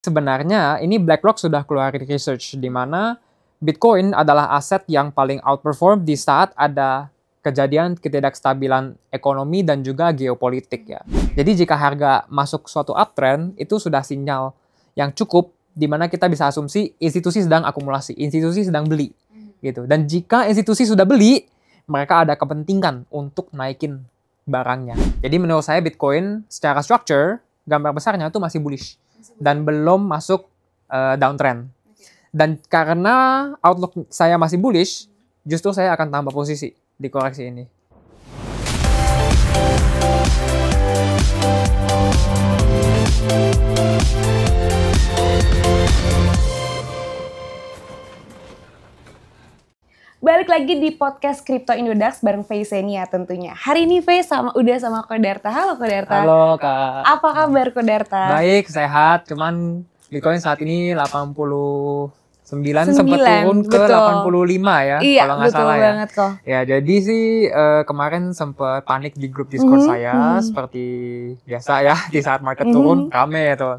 Sebenarnya ini BlackRock sudah keluarin research di mana Bitcoin adalah aset yang paling outperform di saat ada kejadian ketidakstabilan ekonomi dan juga geopolitik ya. Jadi jika harga masuk suatu uptrend, itu sudah sinyal yang cukup di mana kita bisa asumsi institusi sedang akumulasi, institusi sedang beli gitu. Dan jika institusi sudah beli, mereka ada kepentingan untuk naikin barangnya. Jadi menurut saya Bitcoin secara structure, gambar besarnya itu masih bullish dan belum masuk downtrend. Dan karena outlook saya masih bullish, justru saya akan tambah posisi di koreksi ini. Balik lagi di podcast Crypto Indodax bareng Faye Senia tentunya. Hari ini Faye udah sama Kodarta. Halo Kodarta. Halo Kak. Apa kabar Kodarta? Baik, sehat. Cuman Bitcoin saat ini 89 sempat turun ke 85 ya, iya, kalau nggak salah ya. Banget kok. Ya, jadi sih kemarin sempat panik di grup Discord saya, seperti biasa ya, di saat market turun, rame itu.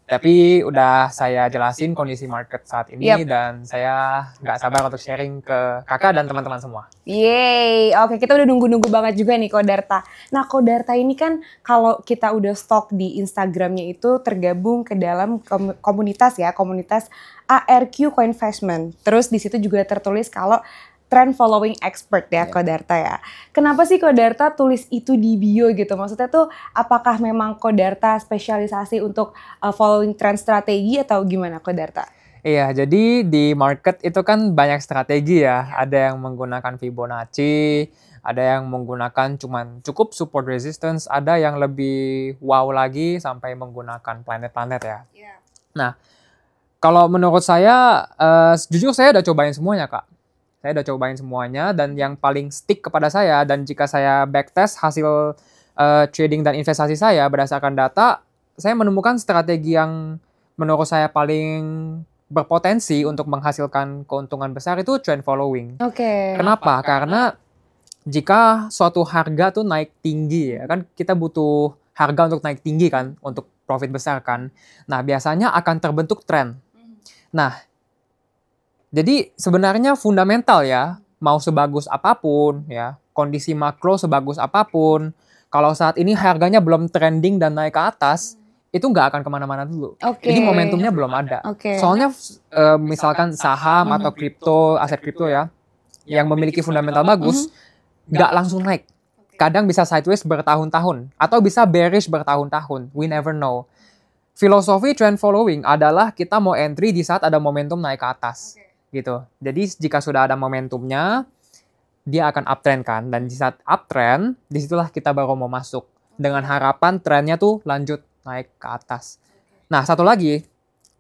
Tapi udah saya jelasin kondisi market saat ini dan saya nggak sabar untuk sharing ke kakak dan teman-teman semua. Yeay, oke kita udah nunggu-nunggu banget juga nih Kodarta. Nah Kodarta ini kan kalau kita udah stalk di Instagramnya itu tergabung ke dalam komunitas ya, komunitas ARQ Coinvestment. Terus di situ juga tertulis kalau trend following expert ya Kodarta ya. Kenapa sih Kodarta tulis itu di bio gitu? Maksudnya tuh apakah memang Kodarta spesialisasi untuk following trend strategi atau gimana Kodarta? Iya, jadi di market itu kan banyak strategi ya. Ada yang menggunakan Fibonacci, ada yang menggunakan cuman cukup support resistance, ada yang lebih wow lagi sampai menggunakan planet-planet ya. Nah, kalau menurut saya, jujur saya udah cobain semuanya Kak. Saya udah cobain semuanya dan yang paling stick kepada saya dan jika saya backtest hasil trading dan investasi saya berdasarkan data, saya menemukan strategi yang menurut saya paling berpotensi untuk menghasilkan keuntungan besar itu trend following. Kenapa? Karena jika suatu harga tuh naik tinggi ya kan kita butuh harga untuk naik tinggi kan untuk profit besar kan. Nah, biasanya akan terbentuk trend. Nah, jadi sebenarnya fundamental ya, mau sebagus apapun ya, kondisi makro sebagus apapun, kalau saat ini harganya belum trending dan naik ke atas, itu nggak akan kemana-mana dulu. Jadi momentumnya belum ada. Soalnya misalkan saham atau kripto, aset kripto ya, yang memiliki fundamental bagus, nggak langsung naik. Kadang bisa sideways bertahun-tahun, atau bisa bearish bertahun-tahun. We never know. Filosofi trend following adalah kita mau entry di saat ada momentum naik ke atas. Gitu. Jadi jika sudah ada momentumnya, dia akan uptrend kan. Dan di saat uptrend, disitulah kita baru mau masuk. Dengan harapan trennya tuh lanjut naik ke atas. Nah, satu lagi,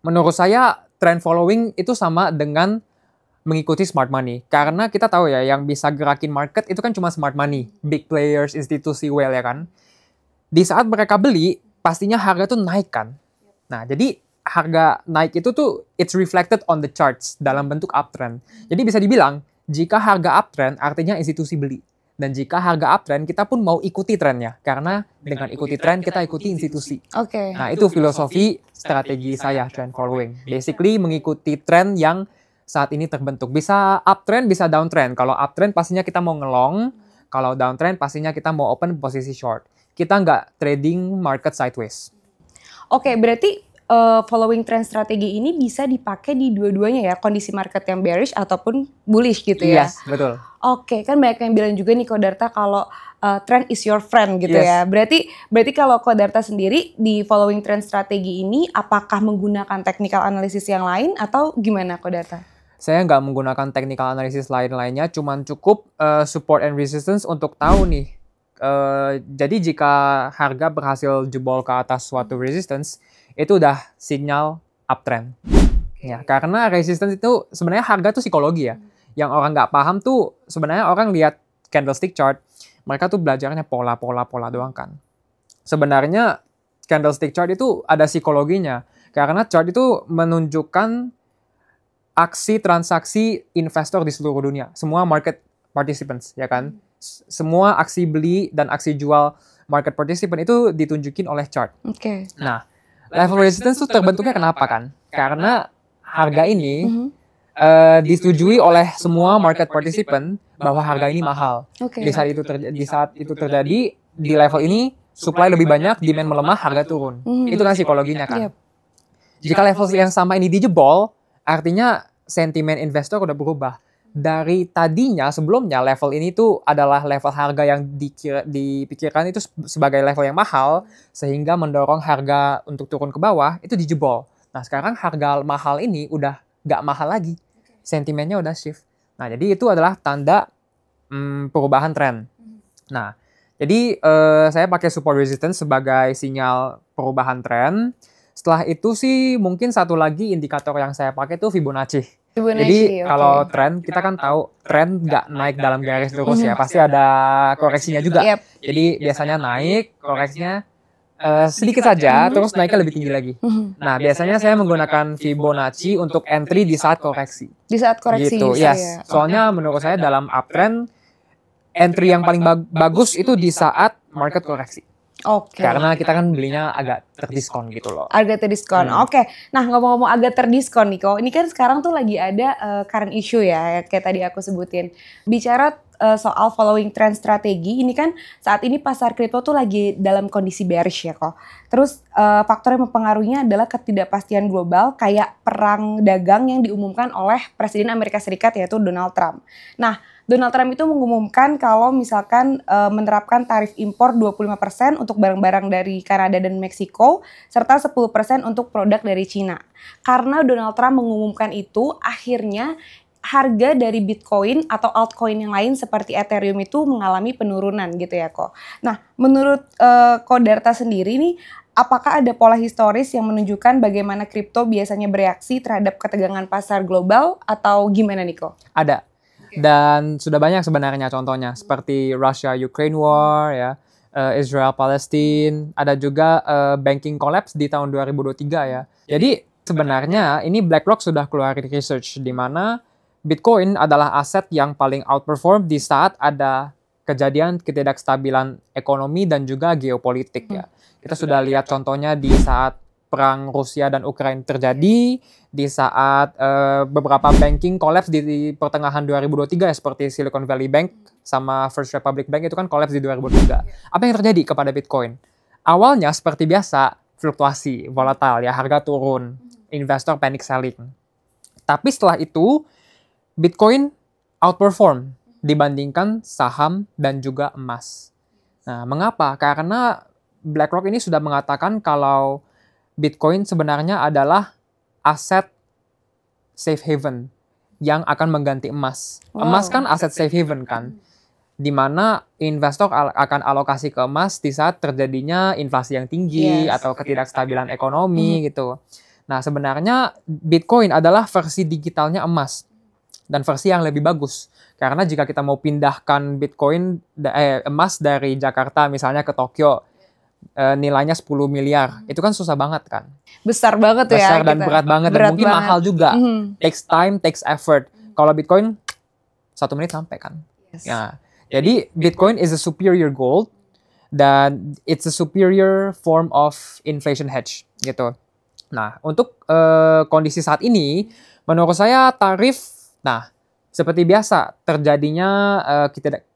menurut saya trend following itu sama dengan mengikuti smart money. Karena kita tahu ya, yang bisa gerakin market itu kan cuma smart money. Big players, institusi whale ya kan. Di saat mereka beli, pastinya harga tuh naik kan. Nah, jadi harga naik itu tuh it's reflected on the charts dalam bentuk uptrend. Jadi bisa dibilang jika harga uptrend artinya institusi beli. Dan jika harga uptrend kita pun mau ikuti trennya. Karena dengan ikuti trend kita ikuti institusi. Nah itu filosofi strategi saya trend following. Basically mengikuti trend yang saat ini terbentuk. Bisa uptrend bisa downtrend. Kalau uptrend pastinya kita mau ngelong. Kalau downtrend pastinya kita mau open posisi short. Kita nggak trading market sideways. Berarti following trend strategi ini bisa dipakai di dua-duanya ya, kondisi market yang bearish ataupun bullish gitu ya. Yes, betul. Kan banyak yang bilang juga nih Kodarta kalau trend is your friend gitu ya. Berarti kalau Kodarta sendiri di following trend strategi ini apakah menggunakan technical analysis yang lain atau gimana Kodarta? Saya nggak menggunakan technical analysis lain-lainnya, cuman cukup support and resistance untuk tahu nih. Jadi jika harga berhasil jebol ke atas suatu resistance, itu udah sinyal uptrend. Ya, karena resistance itu sebenarnya harga tuh psikologi ya. Yang orang nggak paham tuh sebenarnya orang lihat candlestick chart, mereka tuh belajarnya pola doang kan. Sebenarnya candlestick chart itu ada psikologinya. Karena chart itu menunjukkan aksi transaksi investor di seluruh dunia. Semua market participants, ya kan? Semua aksi beli dan aksi jual market participant itu ditunjukin oleh chart. Oke. Nah, Level resistance tuh terbentuknya kenapa kan? Karena harga ini disetujui oleh semua market participant bahwa harga ini mahal. Oke. Di saat itu terjadi di level ini supply lebih banyak, demand melemah, harga turun. Itu kan psikologinya kan. Yep. Jika level yang sama ini dijebol, artinya sentimen investor udah berubah. Dari tadinya sebelumnya level ini tuh adalah level harga yang dipikirkan itu sebagai level yang mahal, sehingga mendorong harga untuk turun ke bawah itu dijebol. Nah sekarang harga mahal ini udah nggak mahal lagi, sentimennya udah shift. Nah jadi itu adalah tanda perubahan tren. Nah jadi saya pakai support resistance sebagai sinyal perubahan tren. Setelah itu sih mungkin satu lagi indikator yang saya pakai tuh Fibonacci. Jadi kalau tren, kita kan tahu tren nggak naik dalam garis lurus ya, pasti ada koreksinya juga. Yep. Jadi biasanya naik, koreksinya sedikit saja, terus naiknya lebih tinggi lagi. Nah biasanya saya menggunakan Fibonacci untuk entry di saat koreksi. Di saat koreksi. Gitu, yes. Soalnya menurut saya dalam uptrend, entry yang paling bagus itu di saat market koreksi. Oke. Karena kita kan belinya agak terdiskon gitu loh. Agak terdiskon. Oke. Nah ngomong-ngomong agak terdiskon nih kok. Ini kan sekarang tuh lagi ada current issue ya. Kayak tadi aku sebutin. Bicara soal following trend strategi. Ini kan saat ini pasar kripto tuh lagi dalam kondisi bearish ya kok. Terus faktor yang mempengaruhinya adalah ketidakpastian global. Kayak perang dagang yang diumumkan oleh Presiden Amerika Serikat yaitu Donald Trump. Nah Donald Trump itu mengumumkan kalau misalkan menerapkan tarif impor 25% untuk barang-barang dari Kanada dan Meksiko, serta 10% untuk produk dari Cina. Karena Donald Trump mengumumkan itu, akhirnya harga dari Bitcoin atau altcoin yang lain seperti Ethereum itu mengalami penurunan gitu ya kok. Nah, menurut Kodarta sendiri nih, apakah ada pola historis yang menunjukkan bagaimana kripto biasanya bereaksi terhadap ketegangan pasar global atau gimana nih kok? Ada. Dan sudah banyak sebenarnya contohnya seperti Russia-Ukraine War ya, Israel-Palestine, ada juga banking collapse di tahun 2023 ya. Jadi sebenarnya ini BlackRock sudah keluarin research di mana Bitcoin adalah aset yang paling outperform di saat ada kejadian ketidakstabilan ekonomi dan juga geopolitik ya. Kita sudah lihat contohnya di saat perang Rusia dan Ukraina terjadi, di saat beberapa banking collapse di pertengahan 2023 ya, seperti Silicon Valley Bank sama First Republic Bank itu kan collapse di 2023. Apa yang terjadi kepada Bitcoin? Awalnya seperti biasa, fluktuasi, volatile ya, harga turun, investor panic selling. Tapi setelah itu, Bitcoin outperform dibandingkan saham dan juga emas. Nah, mengapa? Karena BlackRock ini sudah mengatakan kalau Bitcoin sebenarnya adalah aset safe haven yang akan mengganti emas. Wow. Emas kan aset safe haven kan, di mana investor akan alokasi ke emas di saat terjadinya inflasi yang tinggi atau ketidakstabilan ekonomi gitu. Nah sebenarnya Bitcoin adalah versi digitalnya emas dan versi yang lebih bagus. Karena jika kita mau pindahkan Bitcoin emas dari Jakarta misalnya ke Tokyo, nilainya 10 miliar. Itu kan susah banget kan. Besar banget ya. Besar dan berat banget. Dan mungkin mahal juga. Takes time, takes effort. Kalau Bitcoin, 1 menit sampai kan. Yes. Ya. Jadi Bitcoin is a superior gold. Dan it's a superior form of inflation hedge. Gitu. Nah, untuk kondisi saat ini, menurut saya tarif, nah, seperti biasa, terjadinya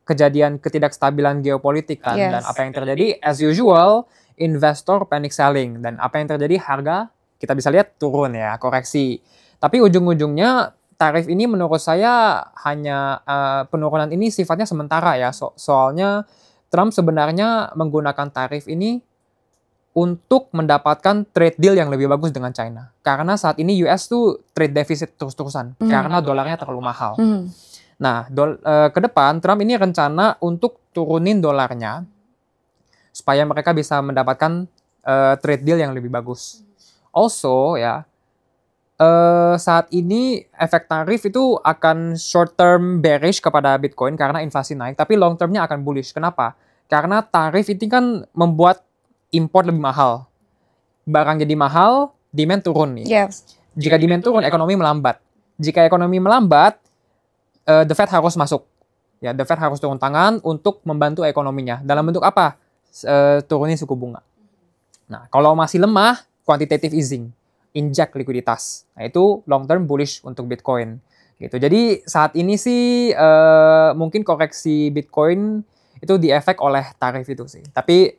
kejadian ketidakstabilan geopolitik kan, dan apa yang terjadi as usual investor panic selling, dan apa yang terjadi harga kita bisa lihat turun ya, koreksi. Tapi ujung-ujungnya tarif ini menurut saya hanya penurunan ini sifatnya sementara ya, soalnya Trump sebenarnya menggunakan tarif ini untuk mendapatkan trade deal yang lebih bagus dengan China. Karena saat ini US tuh trade deficit terus-terusan karena dolarnya terlalu mahal. Nah, ke depan Trump ini rencana untuk turunin dolarnya supaya mereka bisa mendapatkan trade deal yang lebih bagus. Also ya, saat ini efek tarif itu akan short term bearish kepada Bitcoin karena inflasi naik, tapi long termnya akan bullish. Kenapa? Karena tarif ini kan membuat import lebih mahal. Barang jadi mahal, demand turun nih. Jika demand turun, ekonomi melambat. Jika ekonomi melambat, the Fed harus masuk. Ya, the Fed harus turun tangan untuk membantu ekonominya. Dalam bentuk apa? Turunin suku bunga. Nah, kalau masih lemah, quantitative easing, inject likuiditas. Nah, itu long term bullish untuk Bitcoin. Gitu. Jadi saat ini sih mungkin koreksi Bitcoin itu diefek oleh tarif itu sih. Tapi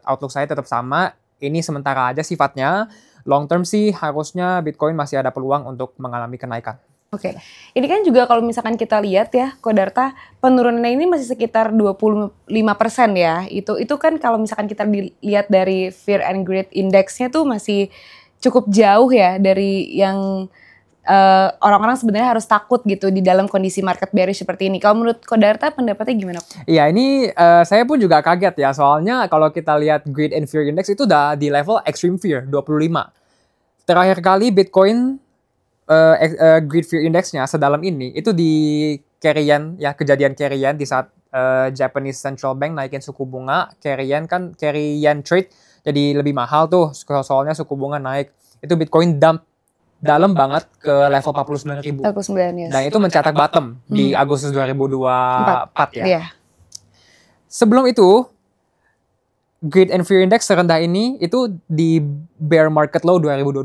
outlook saya tetap sama. Ini sementara aja sifatnya. Long term sih harusnya Bitcoin masih ada peluang untuk mengalami kenaikan. Oke, ini kan juga kalau misalkan kita lihat ya, Kodarta, penurunannya ini masih sekitar 25% ya. Itu kan kalau misalkan kita dilihat dari Fear and Greed Index-nya tuh masih cukup jauh ya dari yang orang-orang sebenarnya harus takut gitu di dalam kondisi market bearish seperti ini. Kalau menurut Kodarta pendapatnya gimana? Iya, ini saya pun juga kaget ya. Soalnya kalau kita lihat Greed and Fear Index itu udah di level Extreme Fear, 25. Terakhir kali Bitcoin Greed Fear Index-nya sedalam ini itu di carry-yen ya, kejadian carry-yen di saat Japanese Central Bank naikin suku bunga. Carry-yen trade jadi lebih mahal tuh soalnya suku bunga naik. Itu Bitcoin dump dalam banget ke level 49.000. 49, yes. Dan itu mencetak bottom di Agustus 2024 ya. Yeah. Sebelum itu, Greed and Fear Index serendah ini itu di bear market low 2022.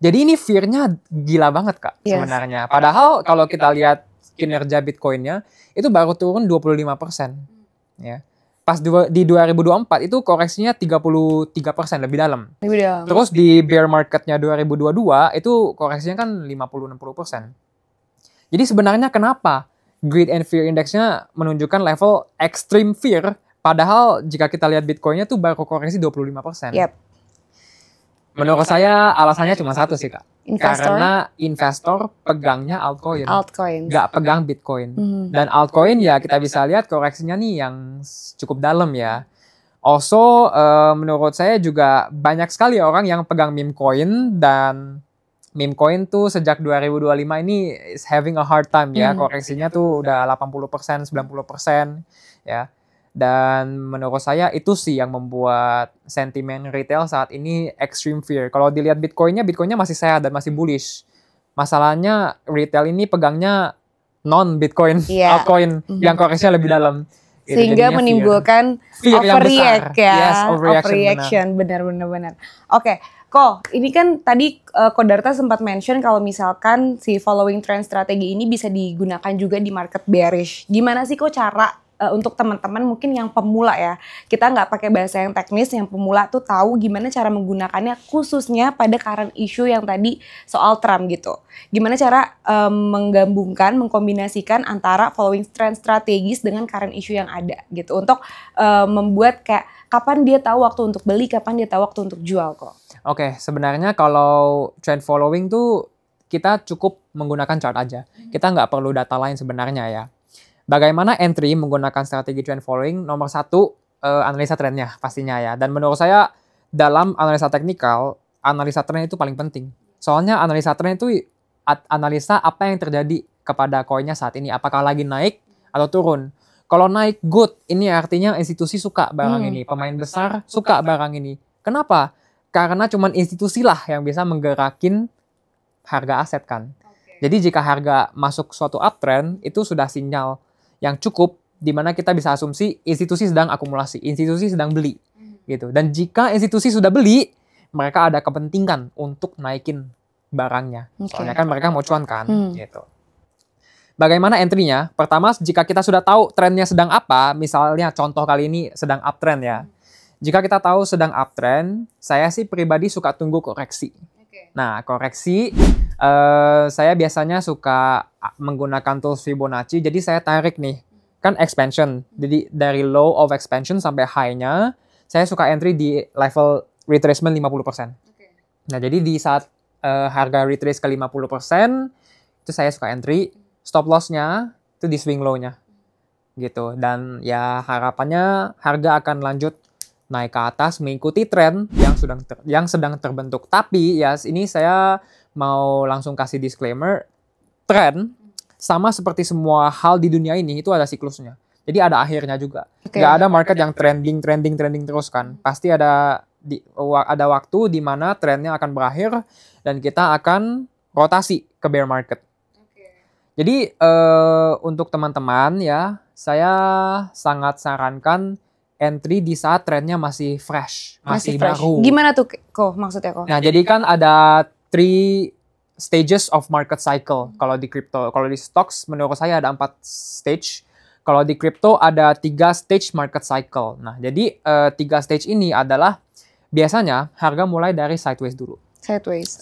Jadi ini fear-nya gila banget Kak sebenarnya. Padahal kalau kita lihat kinerja Bitcoin-nya itu baru turun 25%. Ya. Pas di 2024 itu koreksinya 33% lebih dalam. Terus di bear marketnya 2022 itu koreksinya kan 50-60%. Jadi sebenarnya kenapa Greed and Fear Index-nya menunjukkan level extreme fear, padahal jika kita lihat Bitcoin-nya tuh baru koreksi 25%. Yep. Menurut saya alasannya cuma satu sih Kak. Investor? Karena investor pegangnya altcoin. Nggak pegang Bitcoin. Dan altcoin ya kita bisa lihat koreksinya nih yang cukup dalam ya. Also menurut saya juga banyak sekali orang yang pegang meme coin, dan meme coin tuh sejak 2025 ini is having a hard time ya. Koreksinya tuh udah 80%, 90% ya. Dan menurut saya itu sih yang membuat sentimen retail saat ini extreme fear. Kalau dilihat Bitcoin-nya masih sehat dan masih bullish. Masalahnya retail ini pegangnya non-Bitcoin, altcoin yang koreksinya lebih dalam. Sehingga menimbulkan overreact ya. Yes, overreaction, benar. Oke, kok ini kan tadi Kodarta sempat mention kalau misalkan si following trend strategi ini bisa digunakan juga di market bearish. Gimana sih kok cara untuk teman-teman mungkin yang pemula ya, kita nggak pakai bahasa yang teknis, yang pemula tuh tahu gimana cara menggunakannya khususnya pada current issue yang tadi soal Trump gitu. Gimana cara menggabungkan, mengkombinasikan antara following trend strategis dengan current issue yang ada gitu, untuk membuat kayak kapan dia tahu waktu untuk beli, kapan dia tahu waktu untuk jual kok. Oke, sebenarnya kalau trend following tuh kita cukup menggunakan chart aja. Kita nggak perlu data lain sebenarnya ya. Bagaimana entry menggunakan strategi trend following? Nomor satu, analisa trennya pastinya ya. Dan menurut saya dalam analisa teknikal, analisa tren itu paling penting. Soalnya analisa tren itu analisa apa yang terjadi kepada koinnya saat ini. Apakah lagi naik atau turun. Kalau naik, good. Ini artinya institusi suka barang ini. Pemain besar suka barang ini. Kenapa? Karena cuma institusi lah yang bisa menggerakin harga aset kan. Jadi jika harga masuk suatu uptrend, itu sudah sinyal yang cukup di mana kita bisa asumsi institusi sedang akumulasi, institusi sedang beli gitu. Dan jika institusi sudah beli, mereka ada kepentingan untuk naikin barangnya. Soalnya kan mereka mau cuan kan gitu. Bagaimana entry-nya? Pertama, jika kita sudah tahu trennya sedang apa, misalnya contoh kali ini sedang uptrend ya. Jika kita tahu sedang uptrend, saya sih pribadi suka tunggu koreksi. Nah, koreksi saya biasanya suka menggunakan tools Fibonacci. Jadi saya tarik nih, kan expansion. Jadi dari low of expansion sampai high-nya, saya suka entry di level retracement 50%. Nah, jadi di saat harga retrace ke 50%, itu saya suka entry. Stop loss-nya itu di swing low-nya. Gitu. Dan ya harapannya harga akan lanjut naik ke atas mengikuti tren yang sedang terbentuk. Tapi ya ini saya mau langsung kasih disclaimer, tren sama seperti semua hal di dunia ini itu ada siklusnya. Jadi ada akhirnya juga. Nggak ada market yang trending terus kan. Pasti ada waktu di mana trennya akan berakhir dan kita akan rotasi ke bear market. Jadi untuk teman-teman ya, saya sangat sarankan entry di saat trennya masih fresh, masih fresh. baru. Gimana tuh kok maksudnya kok? Nah, jadi kan ada 3 stages of market cycle kalau di crypto. Kalau di stocks menurut saya ada 4 stage. Kalau di crypto ada 3 stage market cycle. Nah, jadi 3 stage ini adalah biasanya harga mulai dari sideways dulu. Sideways.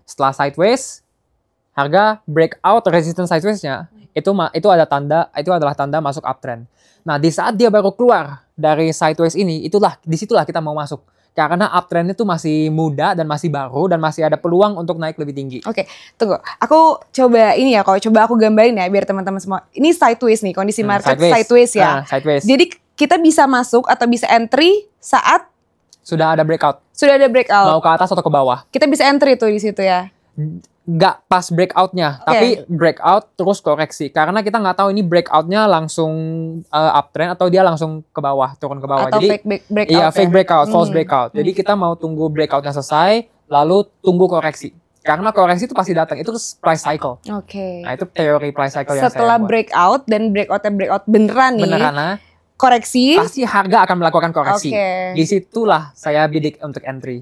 Setelah sideways, harga breakout resistance sideways-nya itu adalah tanda masuk uptrend. Nah, di saat dia baru keluar dari sideways ini, disitulah kita mau masuk. Karena uptrend itu masih muda dan masih baru dan masih ada peluang untuk naik lebih tinggi. Oke, tunggu. Aku coba ini ya, coba aku gambarin ya biar teman-teman semua. Ini sideways nih, kondisi market sideways ya. Sideways. Jadi kita bisa masuk atau bisa entry saat sudah ada breakout. Mau ke atas atau ke bawah. Kita bisa entry tuh di situ ya. Nggak pas breakoutnya, tapi breakout terus koreksi. Karena kita nggak tahu ini breakoutnya langsung uptrend atau dia langsung ke bawah, turun ke bawah. Atau jadi fake breakout. Iya, fake breakout, false breakout. Jadi kita mau tunggu breakoutnya selesai, lalu tunggu koreksi. Karena koreksi itu pasti datang, itu price cycle. Oke. Nah, itu teori price cycle yang setelah saya buat. breakout dan breakout beneran nih. Koreksi. Pasti harga akan melakukan koreksi. Disitulah saya bidik untuk entry.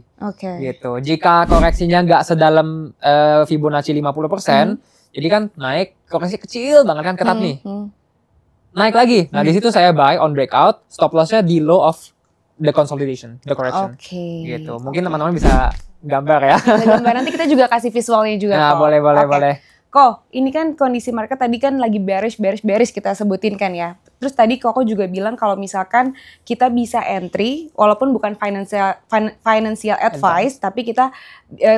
Gitu. Jika koreksinya nggak sedalam Fibonacci 50%, jadi kan naik, koreksi kecil banget kan, ketat nih. Naik lagi. Nah, di situ saya buy on breakout, stop loss-nya di low of the consolidation, the correction. Gitu. Mungkin teman-teman bisa gambar ya. Nanti kita juga kasih visualnya juga. Nah, boleh. Kok, ini kan kondisi market tadi kan lagi bearish kita sebutin kan ya. Terus tadi Koko juga bilang kalau misalkan kita bisa entry, walaupun bukan financial advice, tapi kita,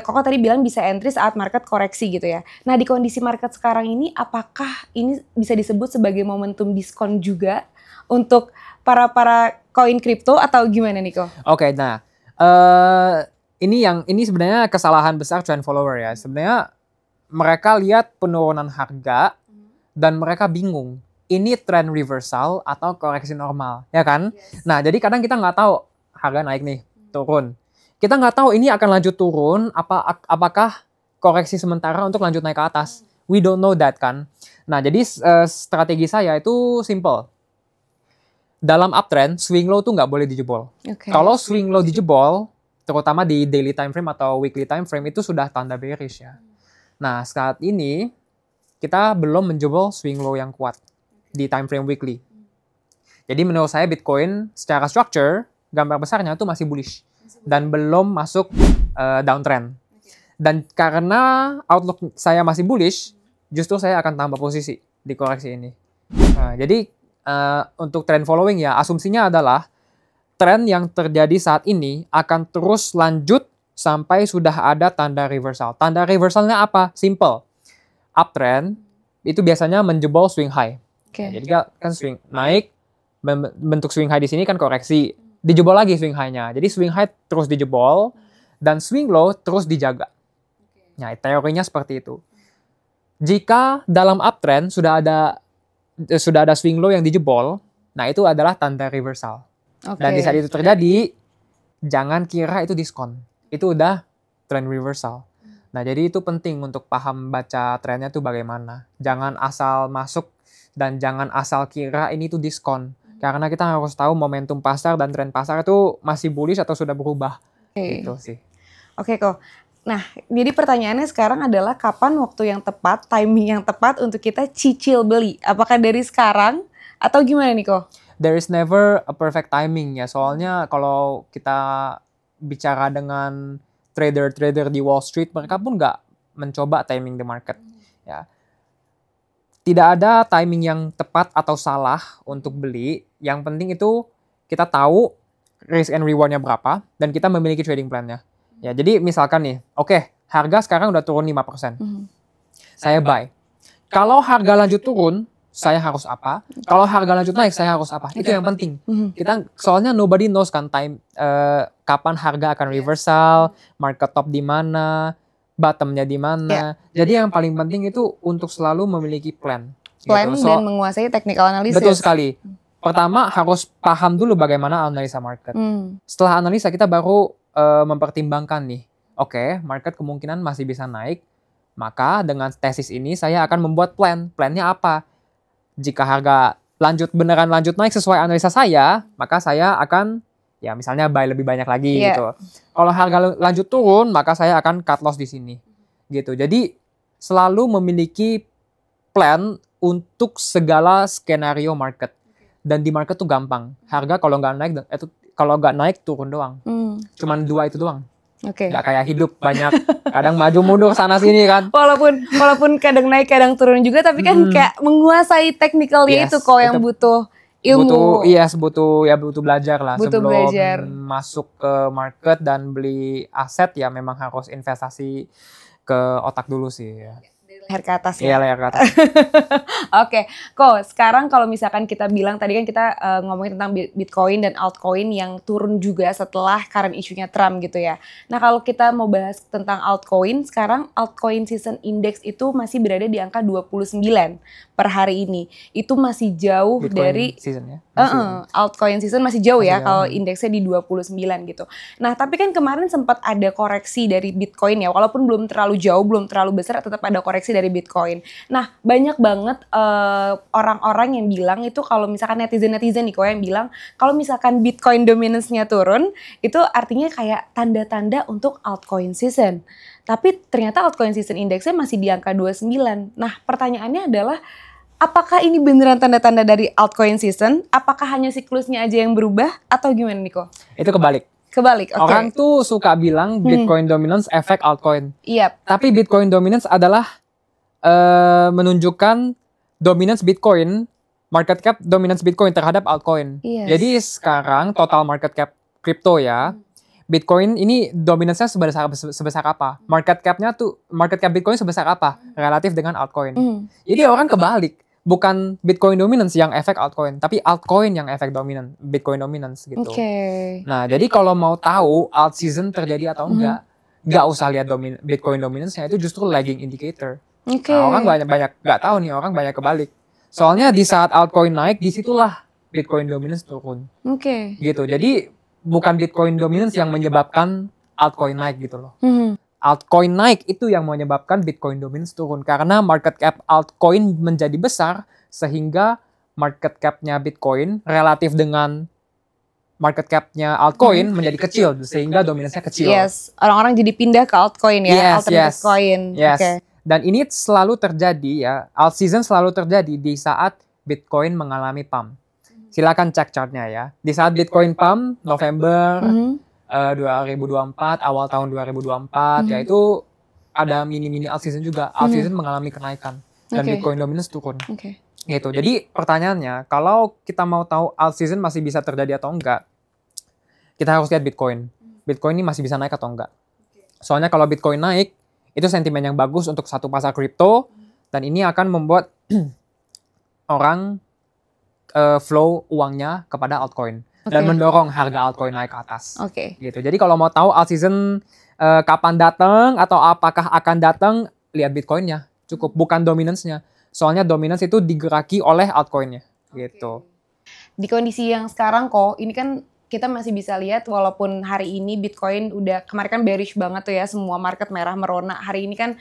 Koko tadi bilang bisa entry saat market koreksi gitu ya. Nah, di kondisi market sekarang ini, apakah ini bisa disebut sebagai momentum diskon juga untuk para koin kripto atau gimana nih Kok? Oke, nah, ini sebenarnya kesalahan besar trend follower ya. Sebenarnya mereka lihat penurunan harga dan mereka bingung. Ini trend reversal atau koreksi normal, ya kan? Nah, jadi kadang kita nggak tahu harga naik nih, turun. Kita nggak tahu ini akan lanjut turun, apakah koreksi sementara untuk lanjut naik ke atas. We don't know that kan? Nah, jadi strategi saya itu simple. Dalam uptrend, swing low tuh nggak boleh dijebol. Kalau swing low dijebol, terutama di daily time frame atau weekly time frame itu sudah tanda bearish ya. Nah, saat ini kita belum menjebol swing low yang kuat di time frame weekly. Jadi menurut saya Bitcoin secara structure, gambar besarnya itu masih bullish dan belum masuk downtrend. Dan karena outlook saya masih bullish, justru saya akan tambah posisi di koreksi ini. Jadi untuk trend following ya, asumsinya adalah trend yang terjadi saat ini akan terus lanjut sampai sudah ada tanda reversal. Tanda reversalnya apa? Simple. Uptrend itu biasanya menjebol swing high. Jadi kan swing naik, bentuk swing high di sini kan koreksi. Dijebol lagi swing high-nya. Jadi swing high terus dijebol dan swing low terus dijaga. Nah, teorinya seperti itu. Jika dalam uptrend sudah ada swing low yang dijebol, nah itu adalah tanda reversal. Dan di saat itu terjadi, jangan kira itu diskon. Itu udah trend reversal. Nah, jadi itu penting untuk paham baca trennya tuh bagaimana. Jangan asal masuk dan jangan asal kira ini tuh diskon. Karena kita harus tahu momentum pasar dan tren pasar itu masih bullish atau sudah berubah. Gitu sih. Oke kok. Nah, jadi pertanyaannya sekarang adalah kapan waktu yang tepat, timing yang tepat untuk kita cicil beli? Apakah dari sekarang atau gimana nih kok? There is never a perfect timing ya. Soalnya kalau kita bicara dengan trader-trader di Wall Street, mereka pun nggak mencoba timing the market. Ya, tidak ada timing yang tepat atau salah untuk beli. Yang penting itu kita tahu risk and reward-nya berapa dan kita memiliki trading plan-nya. Ya, jadi misalkan nih, oke, harga sekarang udah turun 5%. Saya buy. Kalau harga lanjut turun, saya harus apa? Kalau harga lanjut naik, saya harus apa? Itu yang penting. Kita soalnya nobody knows kan kapan harga akan reversal, market top di mana, bottomnya di mana. Jadi yang paling penting itu untuk selalu memiliki plan. Plan gitu. Dan menguasai technical analysis. Betul sekali. Pertama harus paham dulu bagaimana analisa market. Setelah analisa kita baru mempertimbangkan nih, oke, market kemungkinan masih bisa naik. Maka dengan tesis ini saya akan membuat plan. Plannya apa? Jika harga beneran lanjut naik sesuai analisa saya, maka saya akan ya misalnya buy lebih banyak lagi gitu. Kalau harga lanjut turun, maka saya akan cut loss di sini. Gitu. Jadi selalu memiliki plan untuk segala skenario market. Dan di market tuh gampang. Harga kalau nggak naik turun doang. Cuman 2 itu doang. Nggak kayak hidup banyak. Kadang maju mundur sana sini kan. Walaupun kadang naik kadang turun juga, tapi kan kayak menguasai teknikalnya itu kok yang butuh ilmu. Butuh belajar lah sebelum masuk ke market dan beli aset ya memang harus investasi ke otak dulu sih ya. Leher ke atas ya. Iya, leher ke atas. Oke, kok sekarang kalau misalkan kita bilang tadi kan kita ngomongin tentang Bitcoin dan altcoin yang turun juga setelah current issue-nya Trump gitu ya. Nah, kalau kita mau bahas tentang altcoin, sekarang altcoin season index itu masih berada di angka 29 per hari ini. Itu masih jauh Bitcoin dari season ya. Altcoin season masih jauh ya kalau indeksnya di 29 gitu. Nah, tapi kan kemarin sempat ada koreksi dari Bitcoin ya, walaupun belum terlalu jauh, belum terlalu besar, tetap ada koreksi dari Bitcoin. Nah, banyak banget orang-orang yang bilang itu kalau misalkan netizen nih kok yang bilang kalau misalkan Bitcoin dominance-nya turun, itu artinya kayak tanda-tanda untuk altcoin season. Tapi ternyata altcoin season indeksnya masih di angka 29. Nah, pertanyaannya adalah apakah ini beneran tanda-tanda dari altcoin season? Apakah hanya siklusnya aja yang berubah atau gimana Niko? Itu kebalik. Oke. Orang tuh suka bilang Bitcoin dominance efek altcoin. Iya. Tapi Bitcoin dominance adalah menunjukkan dominance Bitcoin, market cap dominance Bitcoin terhadap altcoin. Jadi sekarang total market cap crypto ya, Bitcoin ini dominance-nya sebesar apa? Market cap Bitcoin sebesar apa relatif dengan altcoin. Jadi orang kebalik. Bukan Bitcoin dominance yang efek altcoin, tapi altcoin yang efek Bitcoin dominance gitu. Nah, jadi kalau mau tahu alt season terjadi atau nggak usah lihat Bitcoin dominance-nya, itu justru lagging indicator. Nah, orang banyak nggak tahu nih, orang banyak kebalik. Soalnya di saat altcoin naik, disitulah Bitcoin dominance turun. Gitu. Jadi bukan Bitcoin dominance yang menyebabkan altcoin naik gitu loh. Altcoin naik itu yang menyebabkan Bitcoin dominance turun. Karena market cap altcoin menjadi besar, sehingga market cap-nya Bitcoin relatif dengan market cap-nya altcoin menjadi kecil, sehingga dominance-nya kecil. Orang-orang jadi pindah ke altcoin ya, alternative coin. Dan ini selalu terjadi ya, alt season selalu terjadi di saat Bitcoin mengalami pump. Silakan cek chartnya ya. Di saat Bitcoin pump November 2024, awal tahun 2024, yaitu ada mini alt season juga. Alt season mengalami kenaikan dan Bitcoin dominance turun. Gitu. Jadi pertanyaannya, kalau kita mau tahu alt season masih bisa terjadi atau enggak, kita harus lihat Bitcoin. Bitcoin ini masih bisa naik atau enggak. Soalnya kalau Bitcoin naik, itu sentimen yang bagus untuk satu pasar kripto, dan ini akan membuat orang flow uangnya kepada altcoin dan mendorong harga altcoin naik ke atas. Gitu. Jadi kalau mau tahu alt season kapan datang atau apakah akan datang, lihat Bitcoinnya. Cukup, bukan dominance-nya. Soalnya dominance itu digeraki oleh altcoin-nya. Gitu. Di kondisi yang sekarang kok, ini kan kita masih bisa lihat walaupun hari ini Bitcoin udah, kemarin kan bearish banget tuh ya, semua market merah merona. Hari ini kan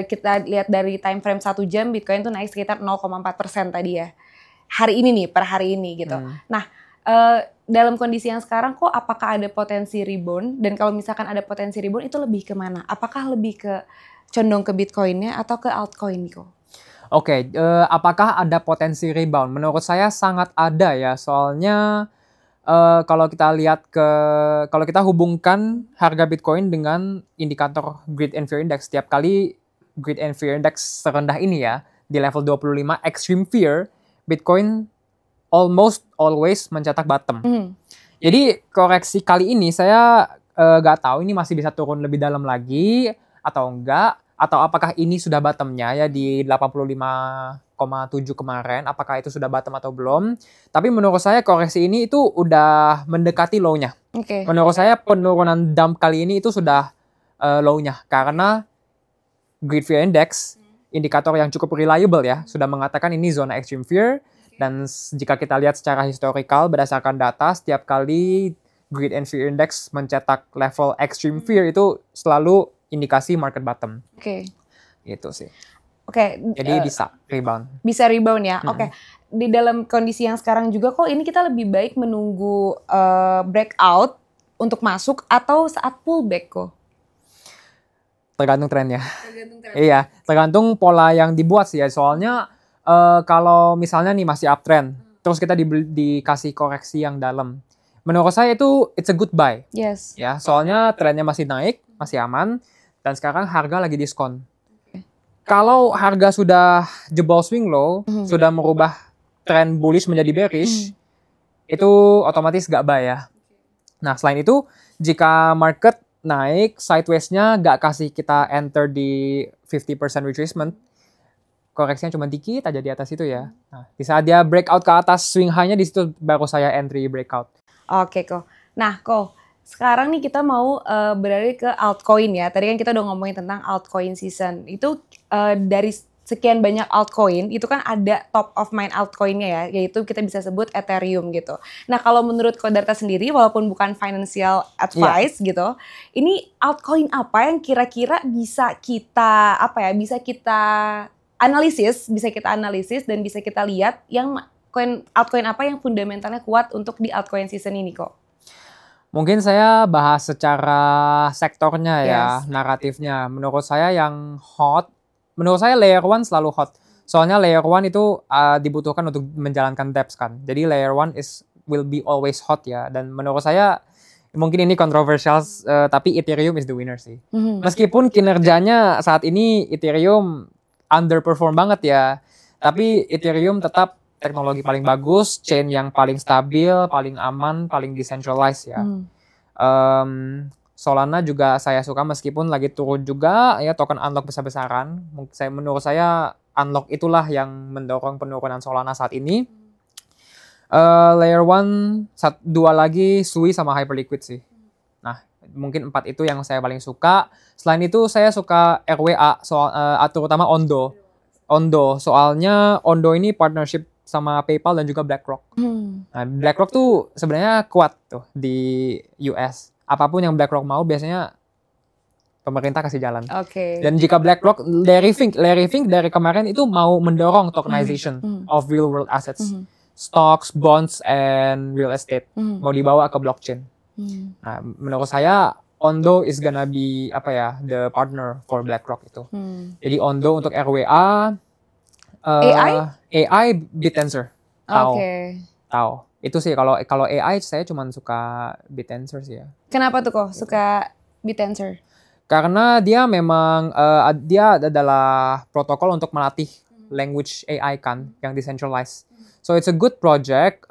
kita lihat dari time frame 1 jam Bitcoin tuh naik sekitar 0,4% tadi ya. Hari ini nih, per hari ini gitu. Nah, dalam kondisi yang sekarang kok apakah ada potensi rebound? Dan kalau misalkan ada potensi rebound itu lebih kemana? Apakah lebih ke condong ke Bitcoin-nya atau ke altcoin kok? Apakah ada potensi rebound? Menurut saya sangat ada ya, soalnya kalau kita hubungkan harga Bitcoin dengan indikator Greed and Fear Index, setiap kali Greed and Fear Index serendah ini ya, di level 25 Extreme Fear, Bitcoin almost always mencetak bottom. Jadi koreksi kali ini saya nggak tahu ini masih bisa turun lebih dalam lagi atau enggak, atau apakah ini sudah bottomnya ya di 85,7 kemarin, apakah itu sudah bottom atau belum. Tapi menurut saya koreksi ini itu udah mendekati low-nya. Menurut saya penurunan dump kali ini itu sudah low-nya, karena Greed Fear Index, indikator yang cukup reliable ya, sudah mengatakan ini zona extreme fear. Dan jika kita lihat secara historical berdasarkan data, setiap kali Greed and Fear Index mencetak level extreme fear itu selalu indikasi market bottom. Gitu sih. Oke, Jadi bisa rebound. bisa rebound ya. Oke. Di dalam kondisi yang sekarang juga kok ini kita lebih baik menunggu breakout untuk masuk atau saat pullback kok? Tergantung trennya. Iya, tergantung pola yang dibuat sih ya. Soalnya kalau misalnya nih masih uptrend, terus kita dikasih koreksi yang dalam. Menurut saya itu it's a good buy. Yes. Ya, soalnya trennya masih naik, masih aman, dan sekarang harga lagi diskon. Kalau harga sudah jebol swing low, sudah merubah tren bullish menjadi bearish, itu otomatis gak buy ya. Nah, selain itu, jika market naik, sideways-nya gak kasih kita enter di 50% retracement, koreksinya cuma dikit aja di atas itu ya. Nah, di saat dia breakout ke atas swing high-nya, di situ baru saya entry breakout. Oke kok. Nah kok, sekarang nih kita mau beralih ke altcoin ya. Tadi kan kita udah ngomongin tentang altcoin season. Itu dari sekian banyak altcoin, itu kan ada top of mind altcoinnya ya, yaitu kita bisa sebut Ethereum gitu. Nah kalau menurut Kodarta sendiri, walaupun bukan financial advice gitu, ini altcoin apa yang kira-kira bisa kita analisis dan bisa kita lihat yang altcoin apa yang fundamentalnya kuat untuk di altcoin season ini kok? Mungkin saya bahas secara sektornya ya, naratifnya. Menurut saya yang hot, menurut saya layer 1 selalu hot. Soalnya layer 1 itu dibutuhkan untuk menjalankan dApps kan. Jadi layer 1 will be always hot ya. Dan menurut saya, mungkin ini kontroversial, tapi Ethereum is the winner sih. Meskipun kinerjanya saat ini Ethereum underperform banget ya. Tapi Ethereum tetap teknologi paling bagus, chain yang paling stabil, paling aman, paling decentralized ya. Solana juga saya suka meskipun lagi turun juga ya, token unlock besar-besaran. Menurut saya unlock itulah yang mendorong penurunan Solana saat ini. Layer 1, 2 lagi Sui sama Hyperliquid sih. Nah, mungkin 4 itu yang saya paling suka. Selain itu saya suka RWA, terutama Ondo. Soalnya Ondo ini partnership sama PayPal dan juga BlackRock. Nah, BlackRock tuh sebenarnya kuat tuh di US. Apapun yang BlackRock mau biasanya pemerintah kasih jalan. Dan jika BlackRock, Larry Fink dari kemarin itu mau mendorong tokenization of real world assets, stocks, bonds, and real estate, mau dibawa ke blockchain. Nah, menurut saya Ondo is gonna be the partner for BlackRock itu. Jadi Ondo untuk RWA. AI BitTensor. Tahu. Itu sih kalau AI saya cuma suka BitTensor sih ya. Kenapa tuh kok suka BitTensor? Karena dia memang dia adalah protokol untuk melatih language AI kan yang decentralized. So it's a good project.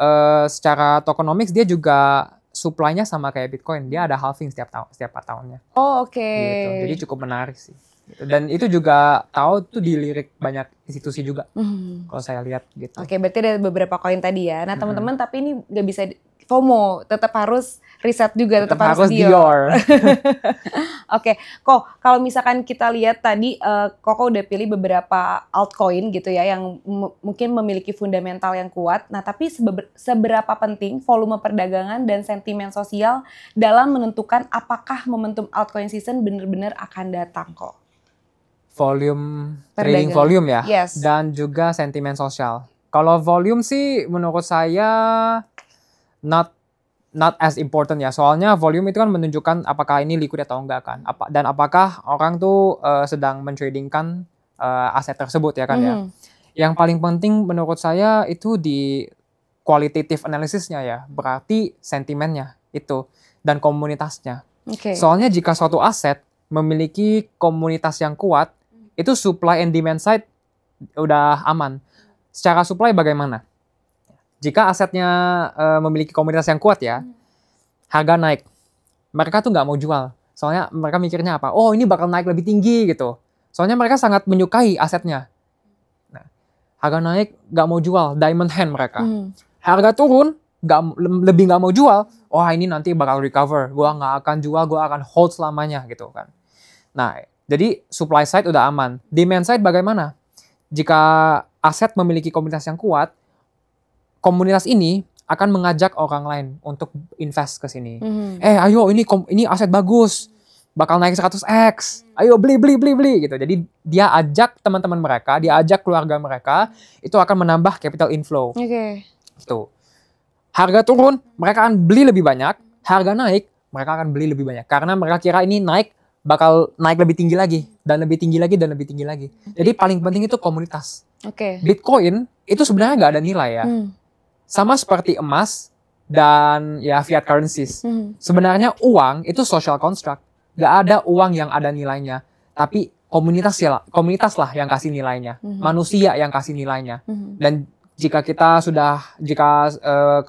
Secara tokenomics dia juga supply-nya sama kayak Bitcoin. Dia ada halving setiap 4 tahunnya. Gitu. Jadi cukup menarik sih. Dan itu juga tahu tuh dilirik banyak institusi juga. Kalau saya lihat gitu. Berarti ada beberapa koin tadi ya. Nah, teman-teman tapi ini nggak bisa FOMO, tetap harus riset juga, tetap harus Dior. Kok kalau misalkan kita lihat tadi Koko udah pilih beberapa altcoin gitu ya yang mungkin memiliki fundamental yang kuat. Nah, tapi seberapa penting volume perdagangan dan sentimen sosial dalam menentukan apakah momentum altcoin season benar-benar akan datang kok? Trading volume ya, dan juga sentimen sosial. Kalau volume sih menurut saya not as important ya, soalnya volume itu kan menunjukkan apakah ini liquid atau enggak kan, dan apakah orang tuh sedang mentradingkan aset tersebut ya kan ya. Yang paling penting menurut saya itu di qualitative analysisnya ya, berarti sentimennya itu dan komunitasnya. Soalnya jika suatu aset memiliki komunitas yang kuat, itu supply and demand side udah aman. Secara supply bagaimana? Jika asetnya memiliki komunitas yang kuat ya, harga naik. Mereka tuh nggak mau jual. Soalnya mereka mikirnya apa? Oh, ini bakal naik lebih tinggi gitu. Soalnya mereka sangat menyukai asetnya. Nah, harga naik nggak mau jual, diamond hand mereka. Harga turun, lebih nggak mau jual. Wah, ini nanti bakal recover. Gua nggak akan jual, gua akan hold selamanya gitu kan. Nah, jadi supply side udah aman. Demand side bagaimana? Jika aset memiliki komunitas yang kuat, komunitas ini akan mengajak orang lain untuk invest ke sini. Ayo ini aset bagus. bakal naik 100x. Ayo beli gitu. Jadi dia ajak teman-teman mereka, dia ajak keluarga mereka, itu akan menambah capital inflow. Oke. Gitu. Harga turun, mereka akan beli lebih banyak. Harga naik, mereka akan beli lebih banyak. Karena mereka kira ini bakal naik lebih tinggi lagi, dan lebih tinggi lagi, dan lebih tinggi lagi. Jadi paling penting itu komunitas. Oke. Bitcoin itu sebenarnya nggak ada nilai ya. Sama seperti emas dan ya fiat currencies. Sebenarnya uang itu social construct. Nggak ada uang yang ada nilainya. Tapi komunitas lah yang kasih nilainya. Manusia yang kasih nilainya. Dan jika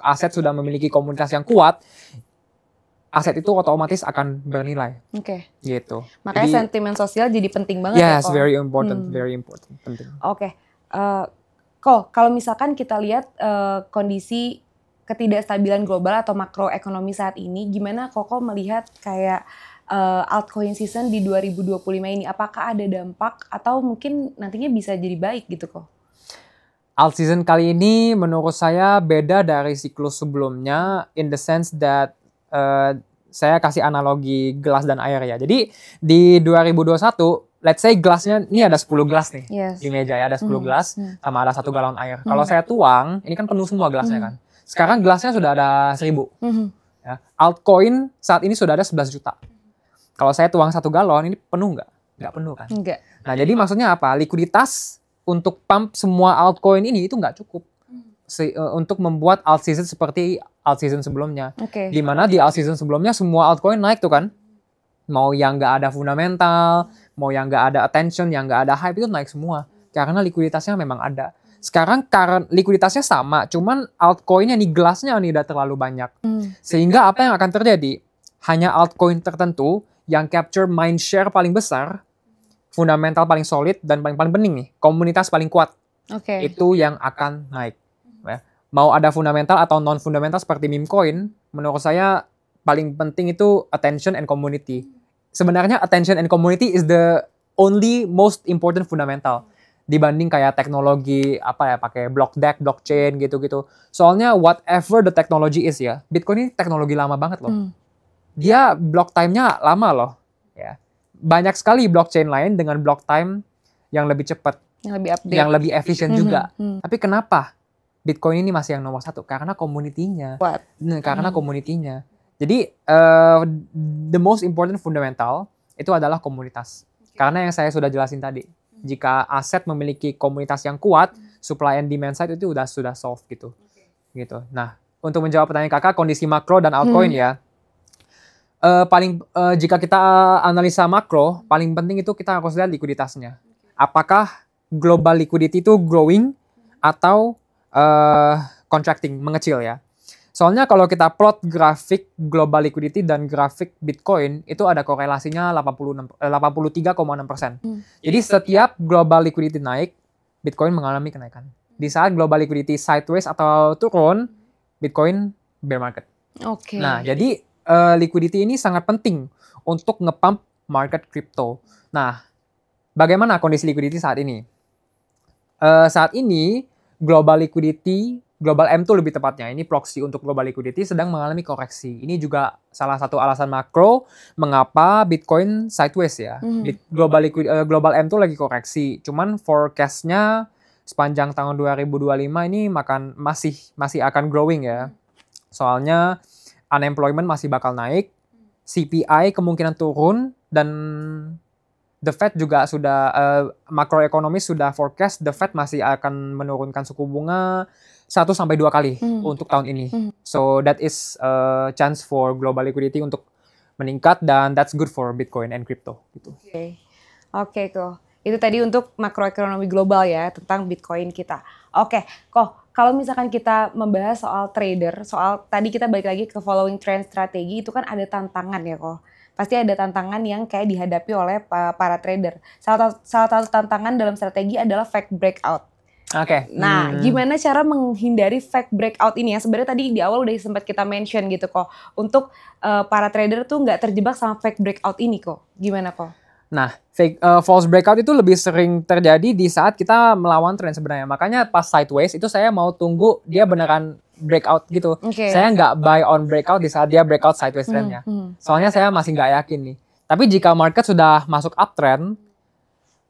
aset sudah memiliki komunitas yang kuat, aset itu otomatis akan bernilai. Oke. Gitu. Makanya jadi, sentimen sosial jadi penting banget ya. Yes, very important, penting. Oke. Kalau misalkan kita lihat kondisi ketidakstabilan global atau makroekonomi saat ini, gimana Koko melihat kayak altcoin season di 2025 ini? Apakah ada dampak atau mungkin nantinya bisa jadi baik gitu kok? Alt season kali ini menurut saya beda dari siklus sebelumnya in the sense that saya kasih analogi gelas dan air ya. Jadi di 2021, let's say gelasnya ini ada 10 gelas nih. Yes. Di meja ya ada 10 gelas sama ada 1 galon air. Kalau saya tuang, ini kan penuh semua gelasnya kan. Sekarang gelasnya sudah ada 1000. Ya. Altcoin saat ini sudah ada 11 juta. Kalau saya tuang 1 galon, ini penuh nggak? Nggak penuh kan? Enggak. Nah, jadi maksudnya apa? Likuiditas untuk pump semua altcoin ini itu nggak cukup. Untuk membuat alt season seperti alt season sebelumnya. Okay. Dimana di alt season sebelumnya semua altcoin naik tuh kan. Mau yang nggak ada fundamental, mau yang nggak ada attention, yang nggak ada hype itu naik semua. Karena likuiditasnya memang ada. Sekarang likuiditasnya sama, cuman altcoinnya nih, gelasnya nih udah terlalu banyak. Sehingga apa yang akan terjadi? Hanya altcoin tertentu yang capture mind share paling besar, fundamental paling solid, dan paling penting nih, komunitas paling kuat. Okay. Itu yang akan naik. Ya. Mau ada fundamental atau non-fundamental seperti meme coin, menurut saya paling penting itu attention and community. Sebenarnya attention and community is the only most important fundamental dibanding kayak teknologi pakai block deck, blockchain gitu-gitu. Soalnya whatever the technology is ya, Bitcoin ini teknologi lama banget loh. Dia block time-nya lama loh. Ya. Banyak sekali blockchain lain dengan block time yang lebih cepat, yang lebih update, yang lebih efisien juga. Tapi kenapa Bitcoin ini masih yang nomor 1? Karena komunitinya. Karena komunitinya. Jadi the most important fundamental itu adalah komunitas. Karena yang saya sudah jelasin tadi, jika aset memiliki komunitas yang kuat, supply and demand side itu sudah solve gitu. Gitu. Nah, untuk menjawab pertanyaan kakak, kondisi makro dan altcoin ya. Jika kita analisa makro, paling penting itu kita harus lihat likuiditasnya. Apakah global liquidity itu growing atau contracting, mengecil ya. Soalnya kalau kita plot grafik global liquidity dan grafik Bitcoin, itu ada korelasinya 83,6%. Jadi setiap global liquidity naik, Bitcoin mengalami kenaikan. Di saat global liquidity sideways atau turun, Bitcoin bear market. Okay. Nah, jadi liquidity ini sangat penting untuk nge-pump market crypto. Nah, bagaimana kondisi liquidity saat ini? Saat ini, global liquidity, global M2 lebih tepatnya, ini proxy untuk global liquidity sedang mengalami koreksi. Ini juga salah satu alasan makro mengapa Bitcoin sideways ya. Global M2 lagi koreksi. Cuman forecast-nya sepanjang tahun 2025 ini masih akan growing ya. Soalnya unemployment masih bakal naik, CPI kemungkinan turun, dan The Fed juga sudah, makroekonomis sudah forecast The Fed masih akan menurunkan suku bunga 1-2 kali untuk tahun ini. So that is a chance for global liquidity untuk meningkat, dan that's good for Bitcoin and crypto. Gitu. Oke, kok. Itu tadi untuk makroekonomi global ya, tentang Bitcoin kita. Oke, kok. Kalau misalkan kita membahas soal trader, soal tadi kita balik lagi ke following trend strategi, itu kan ada tantangan ya kok. Pasti ada tantangan yang kayak dihadapi oleh para trader. Salah satu tantangan dalam strategi adalah fake breakout. Oke. Nah, gimana cara menghindari fake breakout ini ya? Sebenarnya tadi di awal udah sempat kita mention gitu kok. Untuk para trader tuh nggak terjebak sama fake breakout ini kok. Gimana kok? Nah, false breakout itu lebih sering terjadi di saat kita melawan tren sebenarnya. Makanya pas sideways itu saya mau tunggu dia beneran breakout gitu. Saya nggak buy on breakout di saat dia breakout sideways trendnya. Soalnya saya masih nggak yakin nih. Tapi jika market sudah masuk uptrend,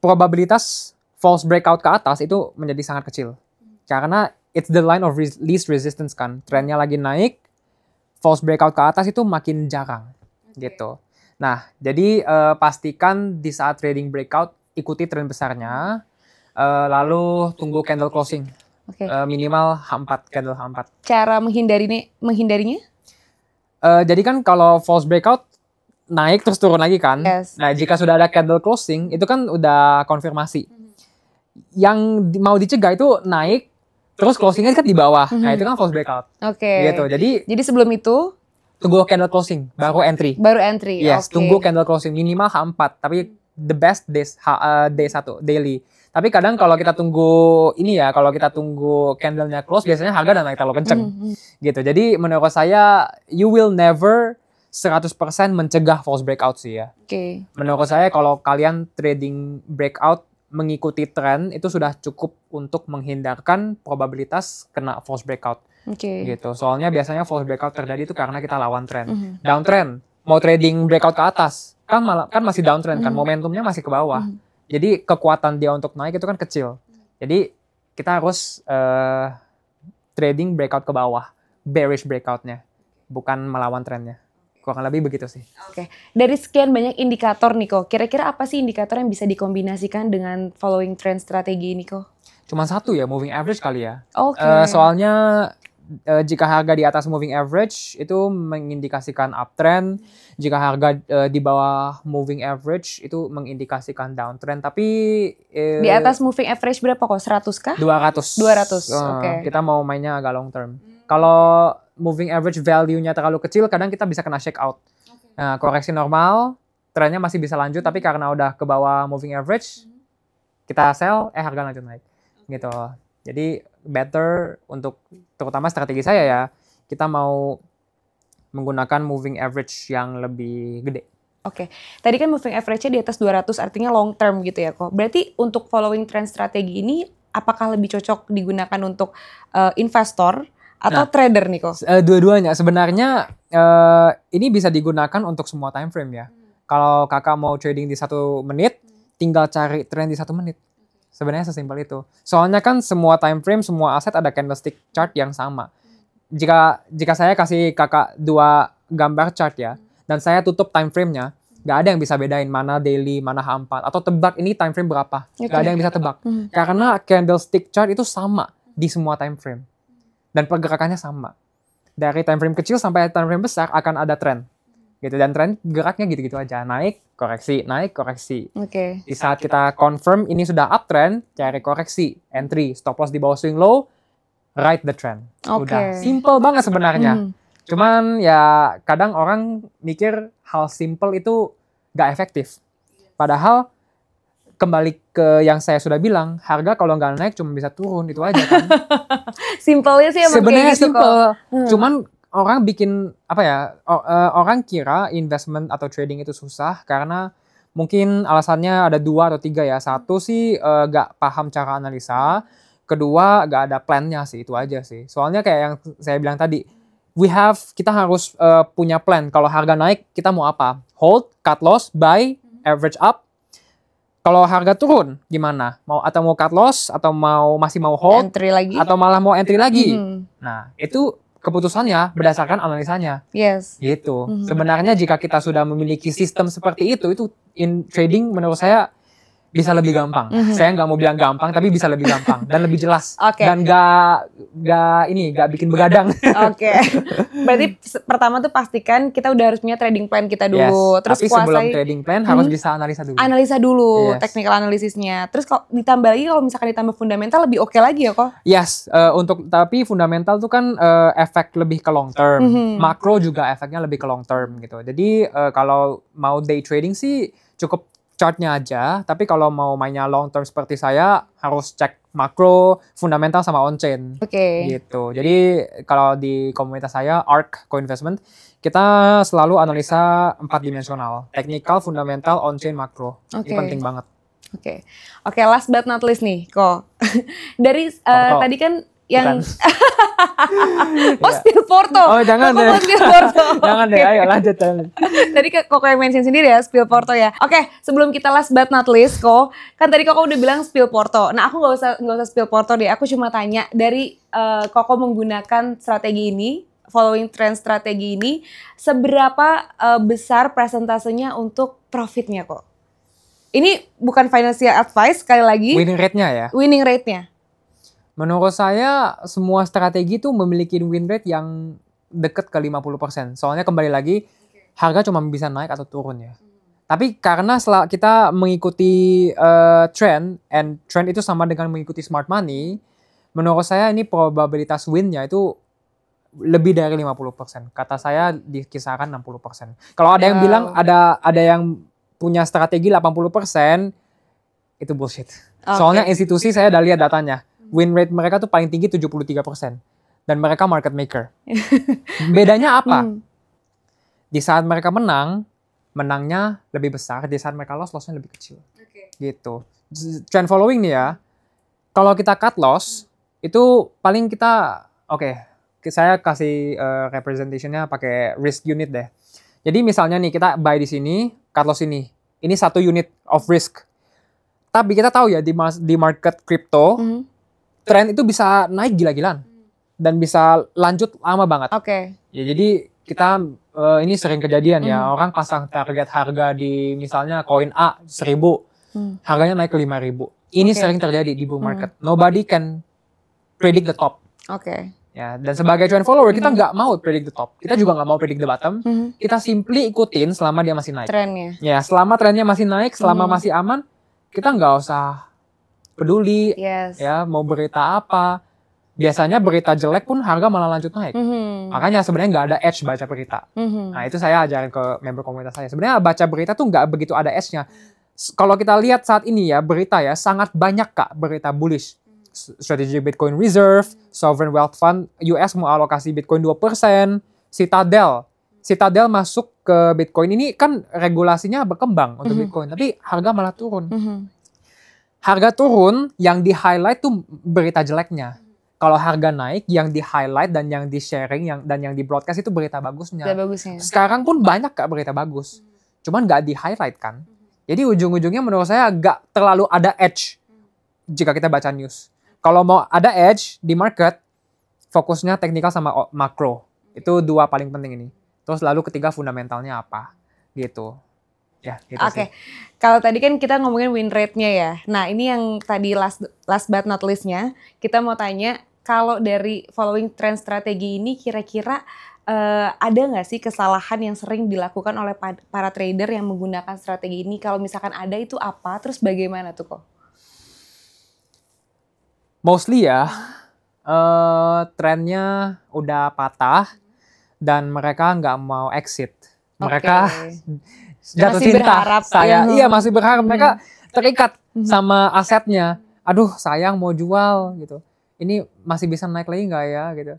probabilitas false breakout ke atas itu menjadi sangat kecil. Karena it's the line of least resistance kan. Trennya lagi naik, false breakout ke atas itu makin jarang gitu. Nah, jadi pastikan di saat trading breakout ikuti tren besarnya, lalu tunggu candle closing. Minimal H4, candle H4. Cara menghindarinya? Jadi kan kalau false breakout naik terus turun lagi kan. Yes. Nah, jika sudah ada candle closing, itu kan udah konfirmasi. Yang mau dicegah itu naik, terus closingnya kan di bawah. Nah, itu kan false breakout. Gitu. Jadi sebelum itu tunggu candle closing, baru entry. Yes, tunggu candle closing minimal H4, tapi the best day 1 daily. Tapi kadang kalau kita tunggu kalau kita tunggu candlenya close, biasanya harga udah naik terlalu kenceng. Gitu. Jadi menurut saya you will never 100% mencegah false breakout sih ya. Menurut saya kalau kalian trading breakout mengikuti tren itu sudah cukup untuk menghindarkan probabilitas kena false breakout. Gitu. Soalnya biasanya false breakout terjadi itu karena kita lawan tren. Downtrend, mau trading breakout ke atas, kan masih downtrend kan, momentumnya masih ke bawah. Jadi kekuatan dia untuk naik itu kan kecil. Jadi kita harus trading breakout ke bawah, bearish breakoutnya, bukan melawan trennya. Kurang lebih begitu sih. Dari sekian banyak indikator nih kok, kira-kira apa sih indikator yang bisa dikombinasikan dengan following trend strategi ini kok? Cuma satu ya, moving average kali ya. Soalnya jika harga di atas moving average itu mengindikasikan uptrend, jika harga di bawah moving average itu mengindikasikan downtrend. Tapi di atas moving average berapa kok? 100 kah? 200. Kita mau mainnya agak long term. Kalau moving average value-nya terlalu kecil, kadang kita bisa kena shake out. Nah, koreksi normal, trennya masih bisa lanjut, tapi karena udah ke bawah moving average, kita sell, harga lanjut naik. Gitu. Jadi better untuk terutama strategi saya ya, kita mau menggunakan moving average yang lebih gede. Tadi kan moving average-nya di atas 200 artinya long term gitu ya kok. Berarti untuk following trend strategi ini apakah lebih cocok digunakan untuk investor atau trader nih kok? Dua-duanya sebenarnya ini bisa digunakan untuk semua time frame ya. Kalau kakak mau trading di 1 menit, tinggal cari trend di 1 menit. Sebenarnya sesimpel itu. Soalnya kan semua time frame, semua aset ada candlestick chart yang sama. Jika saya kasih kakak 2 gambar chart ya, dan saya tutup time frame-nya, nggak ada yang bisa bedain mana daily, mana H4, atau tebak ini time frame berapa. Nggak ada yang bisa tebak. Karena candlestick chart itu sama di semua time frame. Dan pergerakannya sama. Dari time frame kecil sampai time frame besar akan ada tren. Gitu. Dan tren geraknya gitu-gitu aja. Naik, koreksi, naik, koreksi. Di saat kita confirm ini sudah uptrend, cari koreksi, entry, stop loss di bawah swing low, ride the trend. Udah simple banget sebenarnya. Cuman ya kadang orang mikir hal simple itu gak efektif. Padahal kembali ke yang saya sudah bilang, harga kalau nggak naik cuma bisa turun, itu aja kan. Simpelnya sih emang sebenarnya kayak gitu simple. Cuman orang bikin orang kira investment atau trading itu susah karena mungkin alasannya ada 2 atau 3 ya. Satu sih nggak paham cara analisa, kedua nggak ada plannya sih, itu aja sih. Soalnya kayak yang saya bilang tadi, kita harus punya plan. Kalau harga naik kita mau apa? Hold, cut loss, buy, average up. Kalau harga turun gimana? Mau cut loss atau masih mau hold entry lagi atau malah mau entry lagi? Nah, itu keputusannya berdasarkan analisanya. Gitu. Sebenarnya jika kita sudah memiliki sistem seperti itu in trading menurut saya bisa lebih gampang. Saya nggak mau bilang gampang, tapi bisa lebih gampang dan lebih jelas. Dan nggak bikin begadang. Berarti pertama tuh pastikan kita udah harus punya trading plan kita dulu. Terus tapi sebelum trading plan harus bisa analisa dulu. Technical analisisnya. Terus kalau ditambah lagi, kalau misalkan ditambah fundamental lebih oke lagi ya kok? Tapi fundamental tuh kan efek lebih ke long term. Makro juga efeknya lebih ke long term gitu. Jadi kalau mau day trading sih cukup chartnya aja, tapi kalau mau mainnya long term seperti saya harus cek makro, fundamental sama on chain. Gitu. Jadi kalau di komunitas saya ARK Co-Investment, kita selalu analisa 4 dimensional, technical, fundamental, on chain, makro. Ini penting banget. Last but not least nih, kok. Dari tadi kan Yang Iya. Spill Porto. Oh, jangan Koko deh. mau Spill Porto. Jangan deh, Oke. ayo lanjut. Tadi Koko yang mention sendiri ya Spill Porto ya. Oke, sebelum kita last but not least, kan tadi Koko udah bilang Spill Porto. Nah, aku nggak usah Spill Porto deh. Aku cuma tanya dari Koko menggunakan strategi ini, following trend strategi ini, seberapa besar presentasenya untuk profitnya kok? Ini bukan financial advice, sekali lagi. Winning rate-nya ya. Winning rate-nya. Menurut saya semua strategi itu memiliki win rate yang deket ke 50%. Soalnya kembali lagi harga cuma bisa naik atau turun ya. Tapi karena kita mengikuti trend, and trend itu sama dengan mengikuti smart money, menurut saya ini probabilitas win-nya itu lebih dari 50%. Kata saya di kisaran 60%. Kalau ada yang bilang ada yang punya strategi 80%, itu bullshit. Okay. Soalnya institusi saya udah lihat datanya. Win rate mereka tuh paling tinggi 73%. Dan mereka market maker. Bedanya apa? Di saat mereka menang, menangnya lebih besar. Di saat mereka loss-nya lebih kecil. Okay. Gitu. Trend following nih ya. Kalau kita cut loss, itu paling kita, saya kasih representation-nya pakai risk unit deh. Jadi misalnya nih kita buy di sini, cut loss ini. Ini 1 unit of risk. Tapi kita tahu ya di market crypto, trend itu bisa naik gila-gilaan. Dan bisa lanjut lama banget. Oke. Ya, jadi kita ini sering kejadian ya, orang pasang target harga di misalnya koin A 1.000, harganya naik ke 5.000. Ini sering terjadi di bull market. Nobody can predict the top. Oke. Ya, dan sebagai trend follower kita nggak mau predict the top. Kita juga nggak mau predict the bottom. Kita simply ikutin selama dia masih naik. Trennya. Ya, selama trennya masih naik, selama masih aman, kita nggak usah peduli. Yes. Ya, mau berita apa. Biasanya berita jelek pun harga malah lanjut naik. Makanya sebenarnya nggak ada edge baca berita. Nah, itu saya ajarin ke member komunitas saya. Sebenarnya baca berita tuh nggak begitu ada edge-nya. Kalau kita lihat saat ini ya, berita ya sangat banyak Kak berita bullish. Strategic Bitcoin Reserve, Sovereign Wealth Fund, US mau alokasi Bitcoin 2%, Citadel masuk ke Bitcoin. Ini kan regulasinya berkembang untuk Bitcoin, tapi harga malah turun. Harga turun, yang di-highlight tuh berita jeleknya. Kalau harga naik, yang di-highlight dan yang di-sharing dan yang di-broadcast itu berita bagusnya. Sekarang pun banyak Kak berita bagus. Cuman nggak di-highlight kan. Jadi ujung-ujungnya menurut saya nggak terlalu ada edge jika kita baca news. Kalau mau ada edge di market, fokusnya teknikal sama makro. Itu 2 paling penting ini. Terus lalu ketiga fundamentalnya apa. Gitu. Ya, gitu Oke. sih. Kalau tadi kan kita ngomongin win rate-nya ya. Nah, ini yang tadi last but not least-nya, kita mau tanya, kalau dari following trend strategi ini kira-kira ada nggak sih kesalahan yang sering dilakukan oleh para trader yang menggunakan strategi ini? Kalau misalkan ada, itu apa? Terus bagaimana tuh kok? Mostly ya, trennya udah patah dan mereka nggak mau exit. Mereka jatuh masih cinta. Berharap, Iya masih berharap. Mereka terikat sama asetnya. Aduh sayang mau jual gitu. Ini masih bisa naik lagi nggak ya gitu.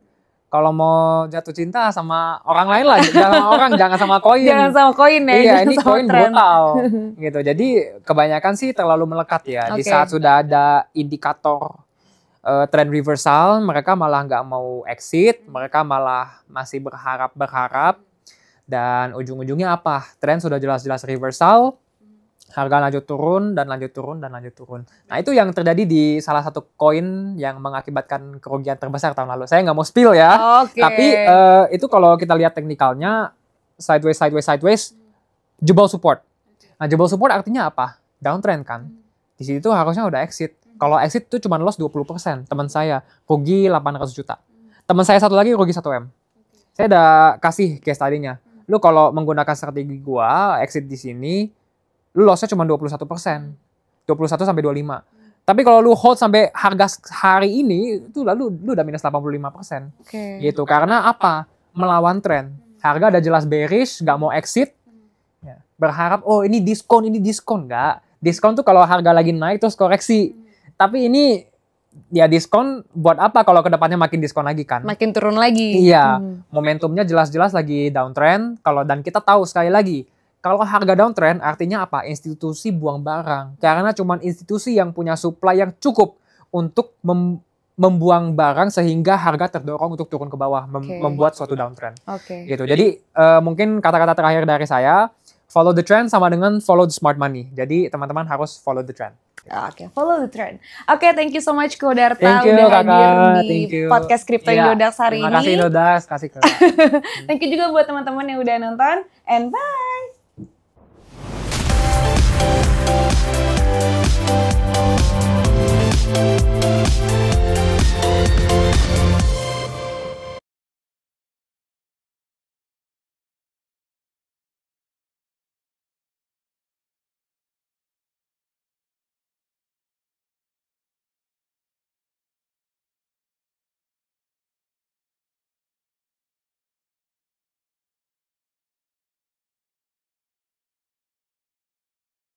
Kalau mau jatuh cinta sama orang lain lah, jangan sama koin. Jangan sama koin ya. Iya, ini koin brutal gitu. Jadi kebanyakan sih terlalu melekat ya. Di saat sudah ada indikator trend reversal, mereka malah nggak mau exit, mereka malah masih berharap, dan ujung-ujungnya apa? Trend sudah jelas-jelas reversal, harga lanjut turun. Nah itu yang terjadi di salah satu koin yang mengakibatkan kerugian terbesar tahun lalu. Saya nggak mau spill ya, tapi itu kalau kita lihat teknikalnya sideways, jebol support. Nah jebol support artinya apa? Downtrend kan? Di situ harusnya udah exit. Kalau exit itu cuma loss 20%. Teman saya rugi 800 juta. Teman saya satu lagi rugi 1M. Saya udah kasih case tadinya. Lu kalau menggunakan strategi gua, exit di sini, lu lossnya cuma 21%. 21 sampai 25. Tapi kalau lu hold sampai harga hari ini, itu lalu lu udah minus 85%. Gitu. Karena apa? Melawan tren. Harga udah jelas bearish, nggak mau exit. Ya. Berharap, oh ini diskon. Nggak. Diskon tuh kalau harga lagi naik terus koreksi. Tapi ini ya diskon buat apa kalau kedepannya makin diskon lagi kan? Makin turun lagi. Iya, momentumnya jelas-jelas lagi downtrend. Dan kita tahu sekali lagi, kalau harga downtrend artinya apa? Institusi buang barang. Karena cuma institusi yang punya supply yang cukup untuk membuang barang sehingga harga terdorong untuk turun ke bawah, Oke. membuat suatu downtrend. Oke. Gitu. Jadi mungkin kata-kata terakhir dari saya, follow the trend sama dengan follow the smart money. Jadi teman-teman harus follow the trend. Oke, follow the trend. Oke, thank you so much Ko Darta Thank you, udah Kakak. hadir di Thank you. podcast Crypto Iya, Indodax hari terima kasih ini. Indodax, kasih ke Thank you juga buat teman-teman yang udah nonton, and bye.